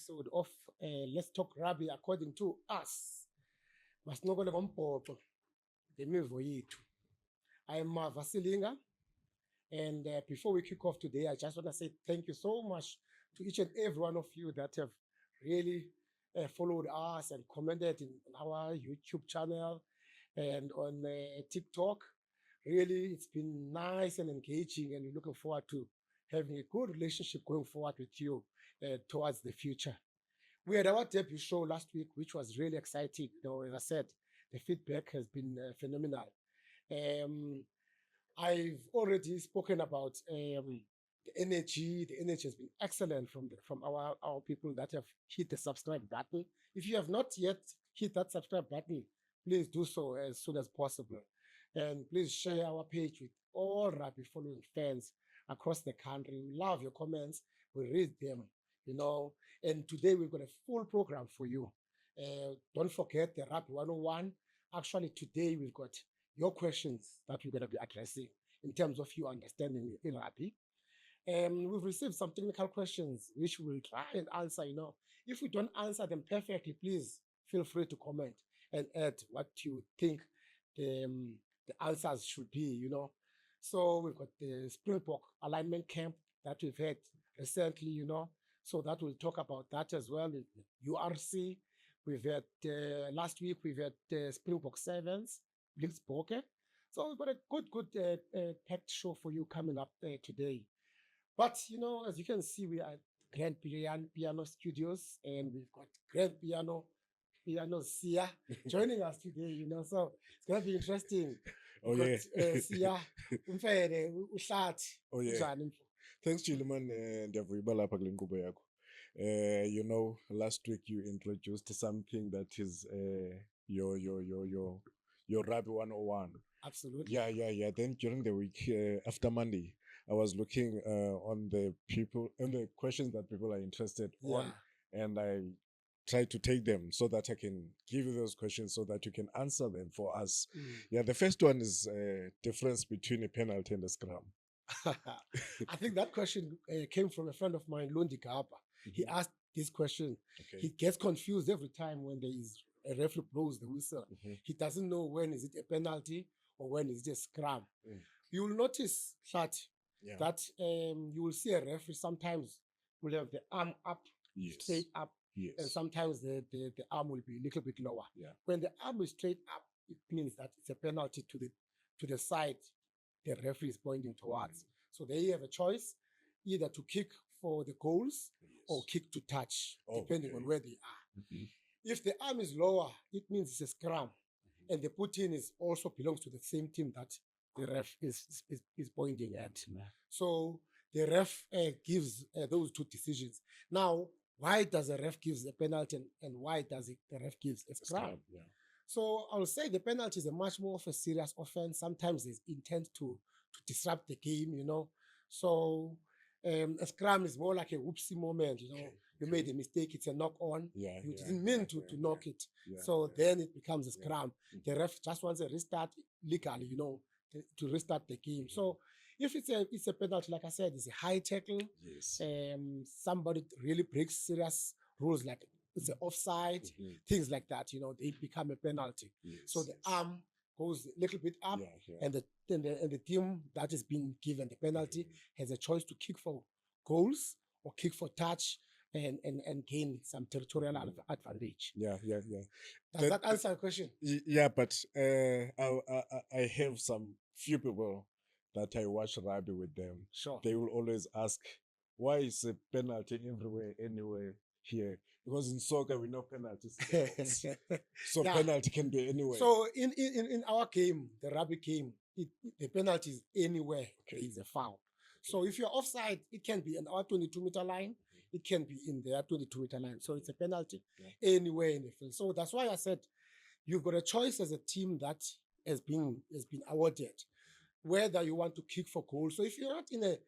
episode of Let's Talk Rugby according to us. Masinokole ngombhoxo ngemivo yethu. I am Vasilinga, and before we kick off today, I just want to say thank you so much to each and every one of you that have really followed us and commented in our YouTube channel and on TikTok. Really, it's been nice and engaging, and we're looking forward to having a good relationship going forward with you towards the future. We had our debut show last week, which was really exciting. You know, as I said, the feedback has been phenomenal. I've already spoken about the energy. The energy has been excellent from our people that have hit the subscribe button. If you have not yet hit that subscribe button, please do so as soon as possible. And please share our page with all rugby following fans across the country. We love your comments. We read them, you know. And today we've got a full program for you. Don't forget the Rugby 101. Actually, today we've got your questions that we're going to be addressing in terms of your understanding in rugby. We've received some technical questions which we'll try and answer, you know. If we don't answer them perfectly, please feel free to comment and add what you think the answers should be, you know. So we've got the Springbok alignment camp that we've had recently, you know. So that we'll talk about that as well. URC, we've had last week we've had Springbok SEVENS, BOKE. So we've got a good packed show for you coming up today. But you know, as you can see, we are at Grand Piano Studios, and we've got Grand Piano Sia joining us today, you know, so it's going to be interesting. Oh, yeah. Sia, Oh, yeah. Thanks, Chiliman, and you know, last week you introduced something that is your Rugby 101. Absolutely. Yeah. Then during the week after Monday, I was looking on the questions that people are interested on, and I try to take them so that I can give you those questions so that you can answer them for us. Yeah, the first one is difference between a penalty and a scrum. I think that question came from a friend of mine, Lundi Gapa. He asked this question. Okay. He gets confused every time when there is a referee blows the whistle. He doesn't know when is it a penalty or when is it a scrum. You will notice that you will see a referee sometimes will have the arm up, straight up. Yes. And sometimes the arm will be a little bit lower. Yeah. When the arm is straight up, it means that it's a penalty to the side the referee is pointing towards. So they have a choice either to kick for the goals or kick to touch, depending on where they are. If the arm is lower, it means it's a scrum. And the put-in also belongs to the same team that the ref is pointing at. So the ref gives those two decisions. Now, why does the ref gives a penalty and why does the ref gives a scrum? So I'll say the penalty is a much more of a serious offense. Sometimes it's intent to disrupt the game, you know. So a scrum is more like a whoopsie moment, you know. You made a mistake, it's a knock on. You didn't mean to knock it. So then it becomes a scrum. The ref just wants a restart legally, you know, to restart the game. So if it's a penalty, like I said, it's a high tackle. Somebody really breaks serious rules like it's an offside, things like that, you know, they become a penalty. So the arm goes a little bit up, and the team that is being given the penalty has a choice to kick for goals or kick for touch and gain some territorial advantage. Does that answer the question? Yeah, but I have some few people that I watch rugby with them. Sure. They will always ask, why is a penalty everywhere, anywhere here? Because in soccer we know penalties. So penalty can be anywhere. So in our game, the rugby game, the penalty is anywhere there is a foul. So if you're offside, it can be in our 22-meter line. It can be in their 22-meter line. So it's a penalty anywhere in the field. So that's why I said you've got a choice as a team that has been awarded whether you want to kick for goal. So if you're not in a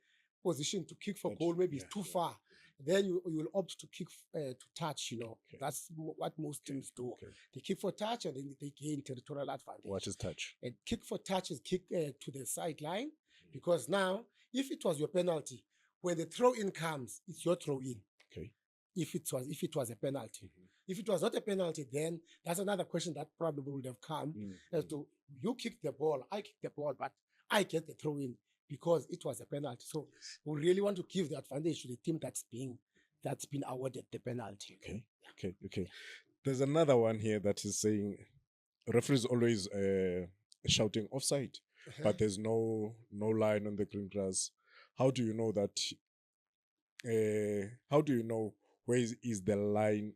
position to kick for goal, maybe it's too far, then you will opt to kick to touch, you know. That's what most teams do. They kick for touch and then they gain territorial advantage. What is touch? And kick for touch is kick to the sideline, because now, if it was your penalty, when the throw-in comes, it's your throw-in. if it was a penalty. If it was not a penalty, then that's another question that probably would have come as to you kick the ball, I kick the ball, but I get the throw in because it was a penalty. So we really want to give the advantage to the team that's been awarded the penalty. Okay. There's another one here that is saying referees always shouting offside, but there's no line on the green grass. How do you know that? How do you know where is the line?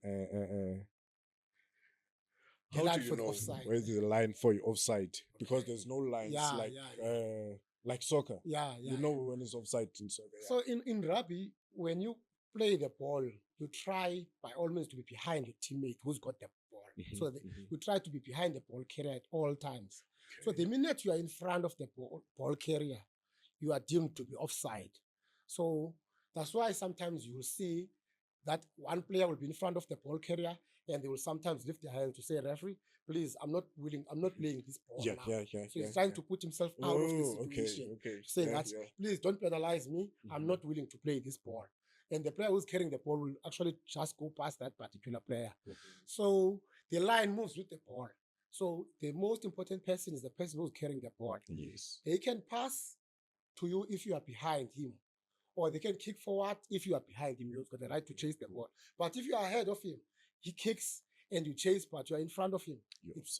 How do you know where is the line for your offside? Because there's no lines like soccer. You know when it's offside in soccer. So in rugby, when you play the ball, you try by all means to be behind your teammate who's got the ball. So you try to be behind the ball carrier at all times. So the minute you are in front of the ball carrier, you are deemed to be offside. So that's why sometimes you will see that one player will be in front of the ball carrier and they will sometimes lift their hand to say, referee, please, I'm not playing this ball now. So he's trying to put himself out of the situation. Saying that, please don't penalize me. I'm not willing to play this ball. And the player who's carrying the ball will actually just go past that particular player. So the line moves with the ball. So the most important person is the person who's carrying the ball. They can pass to you if you are behind him, or they can kick forward if you are behind him. You've got the right to chase the ball. But if you are ahead of him, he kicks and you chase, but you are in front of him,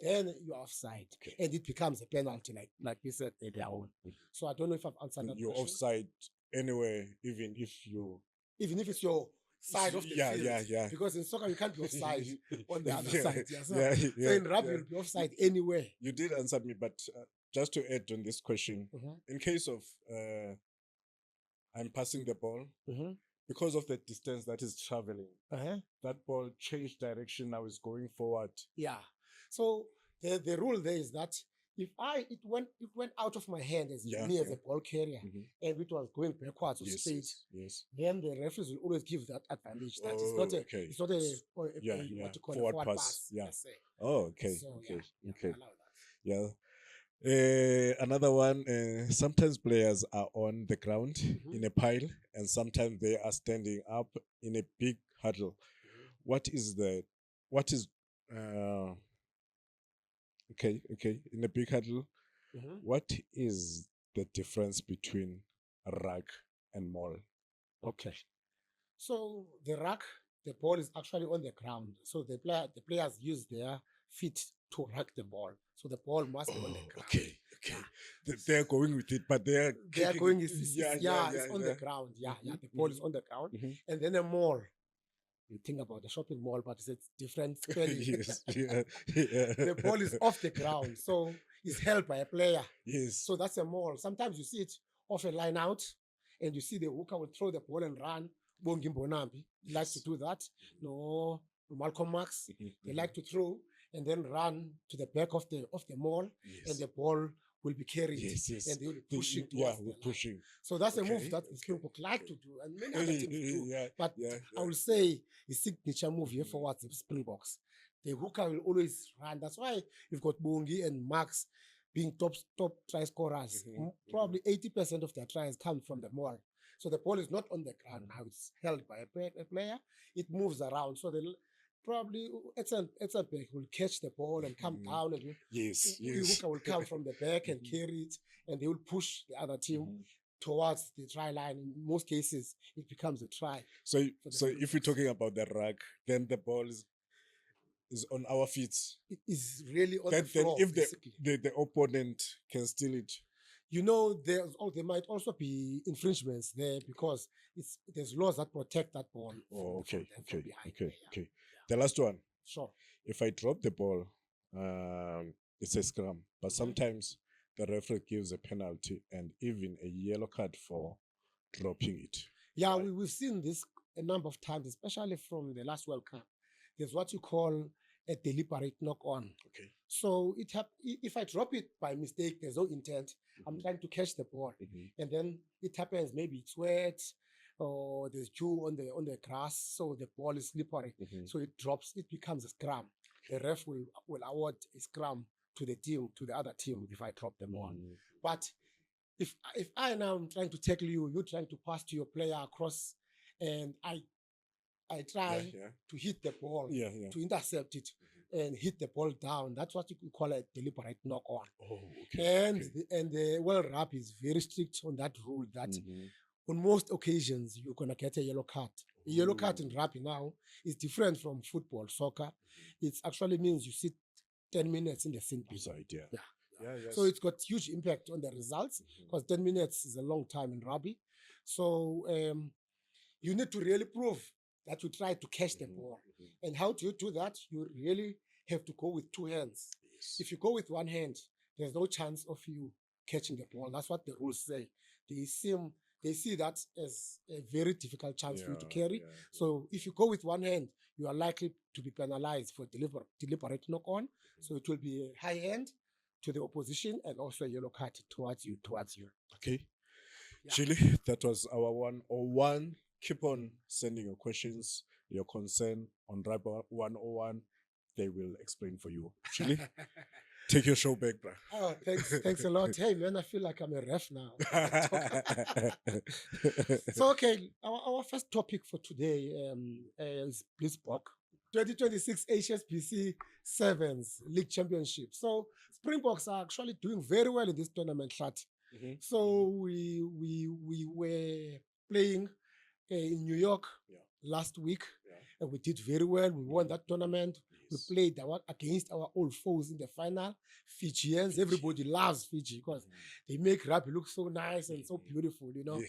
then you are offside. And it becomes a penalty, like we said earlier on. So I don't know if I've answered that You're question. offside anywhere, even if it's your side of the field. Because in soccer, you can't be offside on the other side. So in rugby, you'll be offside anywhere. You did answer me, but just to add on this question, in case of I'm passing the ball, because of the distance that is traveling, that ball changed direction, now is going forward. So the rule there is that if it went out of my hand as near the ball carrier and it was going backwards or straight, then the referees will always give that advantage. That it's not a what you call forward pass. Another one, sometimes players are on the ground in a pile and sometimes they are standing up in a big huddle. What is in a big huddle, what is the difference between rug and maul? So the rug, the ball is actually on the ground. So the players use their feet to rug the ball. So the ball must be on the ground. They're going with it, but they're going. It's on the ground. The ball is on the ground, and then a maul. You think about the shopping mall, but it's different spelling. The ball is off the ground, so it's held by a player. So that's a maul. Sometimes you see it off a line out, and you see the hooker will throw the ball and run. Bongi Mbonambi likes to do that. No, Malcolm Max, they like to throw and then run to the back of the maul, and the ball will be carried, and they will be pushing towards pushing. So that's a move that Springbok like to do, and many other teams do. But I will say the signature move here for what the Springboks. The hooker will always run. That's why you've got Bongi and Max being top try scorers. Probably 80% of their tries come from the maul. So the ball is not on the ground now; it's held by a player. It moves around, so the probably Etzenberg will catch the ball and come down, and the hooker will come from the back and carry it, and they will push the other team towards the try line. In most cases, it becomes a try. So if we're talking about the rug, then the ball is on our feet. It is really on the floor. Then if the opponent can steal it, there might also be infringements there because there's laws that protect that ball. Okay. The last one. Sure. If I drop the ball, it's a scrum. But sometimes the referee gives a penalty and even a yellow card for dropping it. Yeah, we've seen this a number of times, especially from the last World Cup. There's what you call a deliberate knock-on. So if I drop it by mistake, there's no intent. I'm trying to catch the ball, and then it happens. Maybe it's wet, or there's dew on the grass, so the ball is slippery. So it drops. It becomes a scrum. The ref will award a scrum to the other team if I drop the ball. But if I now am trying to tackle you, you're trying to pass to your player across, and I I try to hit the ball, to intercept it, and hit the ball down. That's what you could call a deliberate knock-on. Oh, okay. And the World Rugby is very strict on that rule that on most occasions you're gonna get a yellow card. A yellow card in rugby now is different from football, soccer. It actually means you sit 10 minutes in the sin bin. So it's got huge impact on the results because 10 minutes is a long time in rugby. So you need to really prove that you try to catch the ball. And how do you do that? You really have to go with two hands. If you go with one hand, there's no chance of you catching the ball. That's what the rules say. They see that as a very difficult chance for you to carry. So if you go with one hand, you are likely to be penalized for deliberate knock-on. So it will be a high hand to the opposition and also a yellow card towards you. Okay. Chile, that was our 101. Keep on sending your questions, your concern on Rugby 101. They will explain for you. Chile, take your show back, bro. Oh, thanks a lot. Hey, man, I feel like I'm a ref now. So, okay, our first topic for today is BLITZ 2026 HSBC Sevens League Championship. So, Springboks are actually doing very well in this tournament, Hlat. So, we were playing in New York last week, and we did very well. We won that tournament. We played against our old foes in the final, Fijians. Everybody loves Fiji because they make rugby look so nice and so beautiful, you know.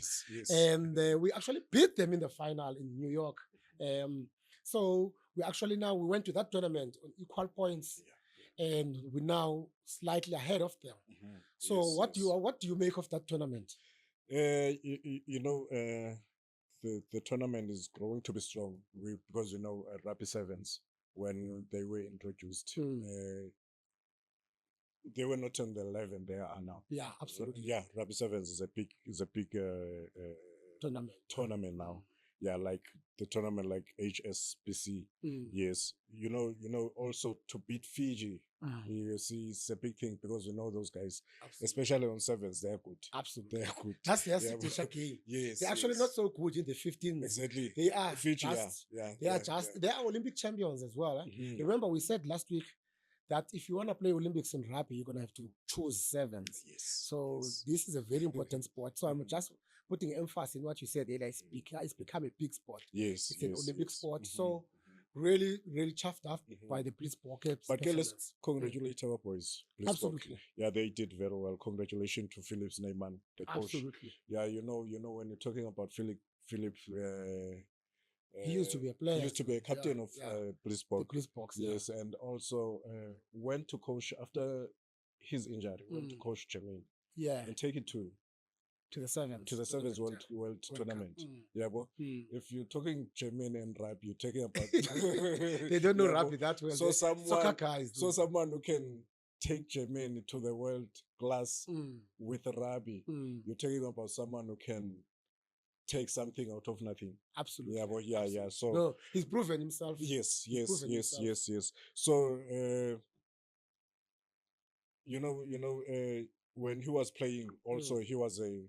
And we actually beat them in the final in New York. So we went to that tournament on equal points, and we're now slightly ahead of them. So what do you make of that tournament? The tournament is growing to be strong because Rugby Sevens, when they were introduced, they were not on the 11 they are now. Yeah, absolutely. Yeah, Rugby Sevens is a big tournament now. Yeah, like the tournament like HSBC. Yes, also to beat Fiji. You see, it's a big thing because those guys, especially on sevens, they're good. Absolutely, they're good. That's their signature game. Yes, they're actually not so good in the 15. Exactly, they are Fiji. They are Olympic champions as well. Remember, we said last week that if you want to play Olympics in rugby, you're gonna have to choose sevens. So this is a very important sport. So I'm just putting emphasis in what you said. It's become a big sport. It's an Olympic sport. So really chuffed up by the BLITZ. But let's congratulate our boys. Absolutely. Yeah, they did very well. Congratulations to Phillips Neyman, the coach. Absolutely. Yeah, when you're talking about Philip, he used to be a player. He used to be a captain of BLITZ. Yes, and also went to coach after his injury. Went to coach Jermaine. Yeah, and take it to the sevens world tournament. Yeah, but if you're talking Jermaine and rugby, you're talking about they don't know rugby that well. So soccer guys. Someone who can take Jermaine to the world class with rugby, you're talking about someone who can take something out of nothing. Absolutely. Yeah, but yeah. So no, he's proven himself. Yes. So when he was playing, also he was a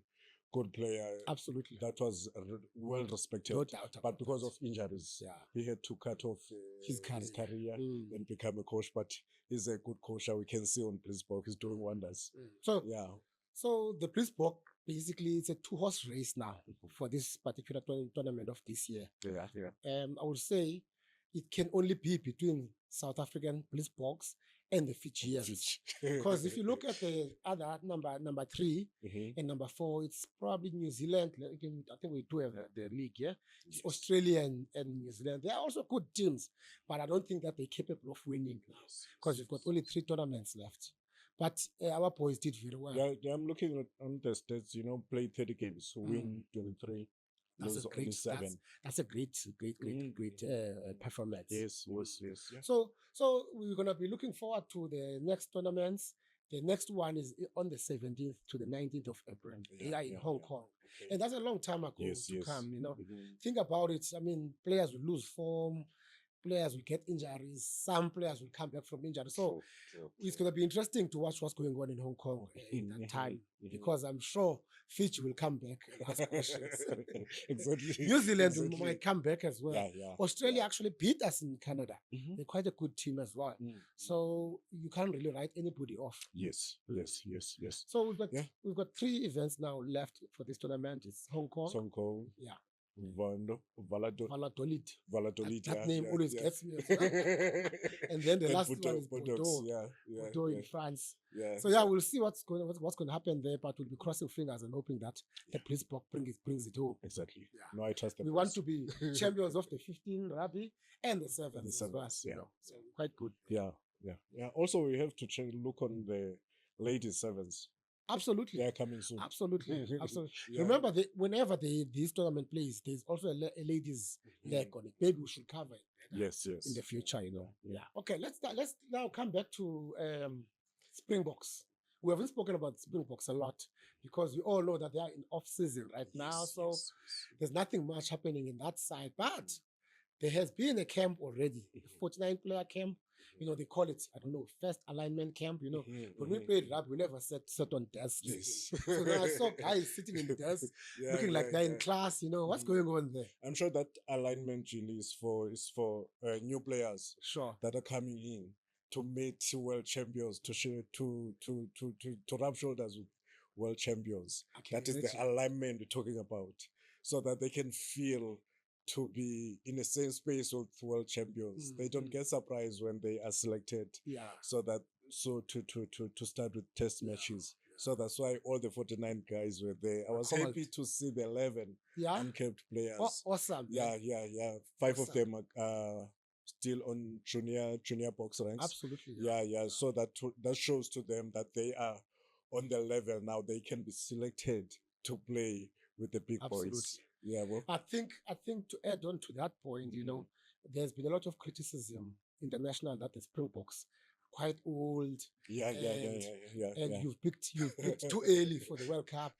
good player. Absolutely. That was well respected. No doubt. But because of injuries, he had to cut off his career and become a coach. But he's a good coach. We can see on BLITZ. He's doing wonders. So the BLITZ basically it's a 2-horse race now for this particular tournament of this year. I would say it can only be between South African BLITZ and the Fijians. Because if you look at the other number 3 and number 4, it's probably New Zealand. I think we do have the league, It's Australia and New Zealand. They are also good teams, but I don't think that they're capable of winning now because we've got only 3 tournaments left. But our boys did very well. Yeah, I'm looking at on the stats, played 30 games, win 23. That's a great performance. Yes. So we're gonna be looking forward to the next tournaments. The next one is on the 17th to the 19th of April. They are in Hong Kong. Okay. And that's a long time ago to come, Think about it. I mean, players will lose form. players will get injuries, some players will come back from injury. So it's going to be interesting to watch what's going on in Hong Kong in that time, because I'm sure Fitch will come back and ask questions. Exactly. New Zealand might come back as well. Yeah. Australia actually beat us in Canada. They're quite a good team as well. So you can't really write anybody off. Yes. So we've got 3 events now left for this tournament. It's Hong Kong. Yeah. Valladolid. That name always gets me as well. And then the last one is Bordeaux in France. So yeah, we'll see what's going to happen there, but we'll be crossing fingers and hoping that the BLITZ brings it home. Exactly. Yeah. No, I trust them. We want to be champions of the 15 rugby and the 7s as well. Yeah. So quite good. Yeah. Also, we have to look on the ladies 7s. Absolutely. They are coming soon. Absolutely. Remember, whenever this tournament plays, there's also a ladies' leg on it. Maybe we should cover it. Yes. In the future, Yeah. Okay, let's now come back to Springboks. We haven't spoken about Springboks a lot because we all know that they are in off-season right now. So there's nothing much happening in that side. But there has been a camp already, a 49-player camp. They call it, I don't know, first alignment camp. When we played rugby, we never sat on desks. Yes. So now I saw guys sitting in the desk, looking like they're in class. What's going on there? I'm sure that alignment really is for new players that are coming in to meet world champions, to rub shoulders with world champions. That is the alignment we're talking about, so that they can feel to be in the same space with world champions. They don't get surprised when they are selected. So to start with test matches. So that's why all the 49 guys were there. I was happy to see the 11 uncapped players. Awesome. Yeah. 5 of them are still on junior box ranks. Absolutely. Yeah. So that shows to them that they are on the level now. They can be selected to play with the big boys. Yeah, well, I think to add on to that point, there's been a lot of criticism international that the Springboks quite old. And you've picked too early for the World Cup.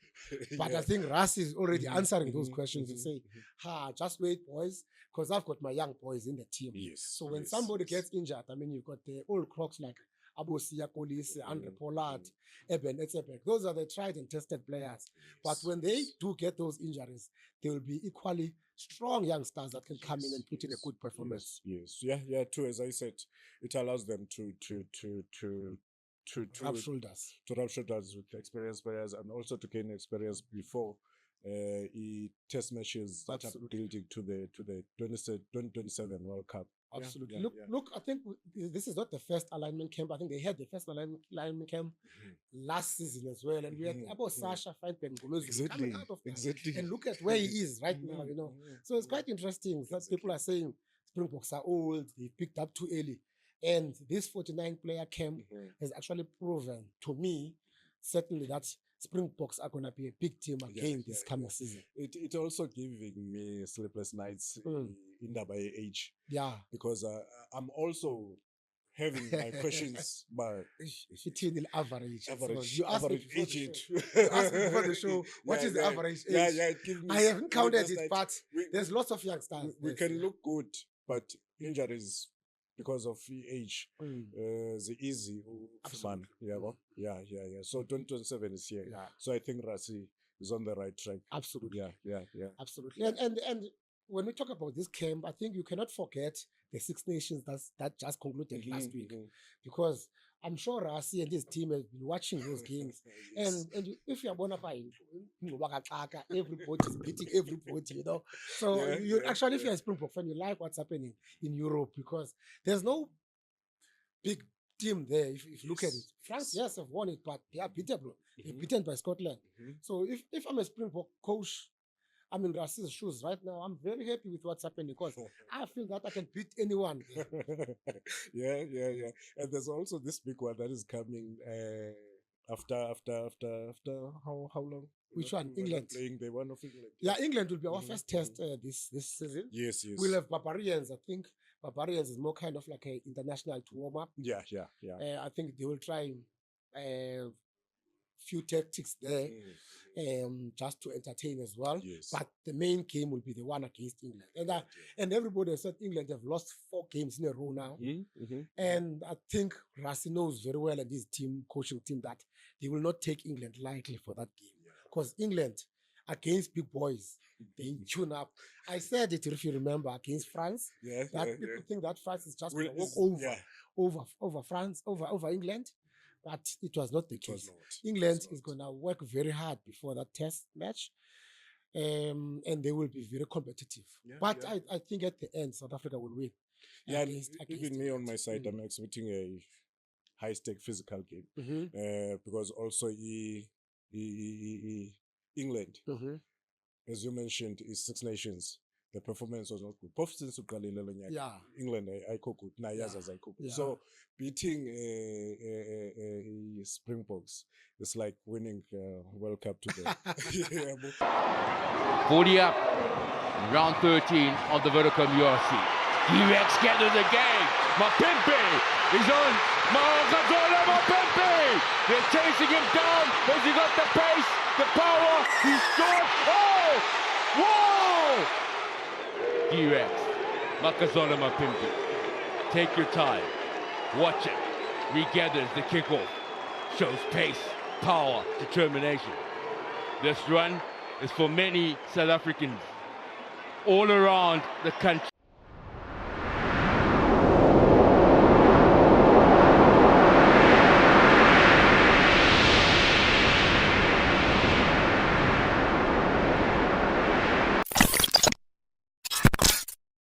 But I think Ras is already answering those questions. You say, just wait, boys, because I've got my young boys in the team. So when somebody gets injured, you've got the old crocs like Abosia Police, Andre Pollard, Eben Etzebek. Those are the tried and tested players. But when they do get those injuries, they will be equally strong youngsters that can come in and put in a good performance. Yeah, too. As I said, it allows them to rub shoulders. To rub shoulders with experienced players, and also to gain experience before test matches that are building to the 2027 World Cup. Absolutely. Look, I think this is not the first alignment camp. I think they had the first alignment camp last season as well. And we had about Sasha Feinberg coming out of that. And look at where he is right now, So it's quite interesting that people are saying Springboks are old, they picked up too early. And this 49-player camp has actually proven to me, certainly, that Springboks are going to be a big team again this coming season. It also giving me sleepless nights in that by age. Yeah. Because I'm also having my questions, but between the average. You asked me before the show, what is the average age? I haven't counted it, but there's lots of youngsters. We can look good, but injuries because of age, the easy fun. Yeah. So 2027 is here. So I think Rasi is on the right track. Absolutely. Yeah. Absolutely. And when we talk about this camp, I think you cannot forget the Six Nations that just concluded last week, because I'm sure Rasi and his team have been watching those games. And if you're born up, everybody's beating everybody, So you actually, if you're a Springbok fan, you like what's happening in Europe, because there's no big team there. If you look at it, France, yes, have won it, but they are beatable. They're beaten by Scotland. So if I'm a Springbok coach, I'm in Rasi's shoes right now. I'm very happy with what's happening, because I feel that I can beat anyone. Yeah. And there's also this big one that is coming after how long? Which one? England. Playing the one of England. Yeah, England will be our first test this season. Yes. We'll have Barbarians. I think Barbarians is more kind of like an international to warm up. Yeah. I think they will try few tactics there, just to entertain as well. Yes. But the main game will be the one against England. And everybody has said England have lost 4 games in a row now. And I think Rassi knows very well, and his team, coaching team, that they will not take England lightly for that game. Because England, against big boys, they tune up. I said it, if you remember, against France. People think that France is just going to walk over France, over England. But it was not the case. England is going to work very hard before that test match. And they will be very competitive. But I think at the end, South Africa will win. Against even me on my side, I'm expecting a high-stake physical game. Because also England, as you mentioned, is 6 Nations. The performance was not good. England, I cook good. So beating Springboks is like winning World Cup today. 40 up, round 13 of the Vodacom URC. T-Rex get in the game. Mapimpi is on. Mapimpi! They're chasing him down. Has he got the pace, the power? He's short. Oh! Whoa! T-Rex, Makazola Mapimpi. Take your time. Watch it. Regathers the kickoff. Shows pace, power, determination. This run is for many South Africans all around the country.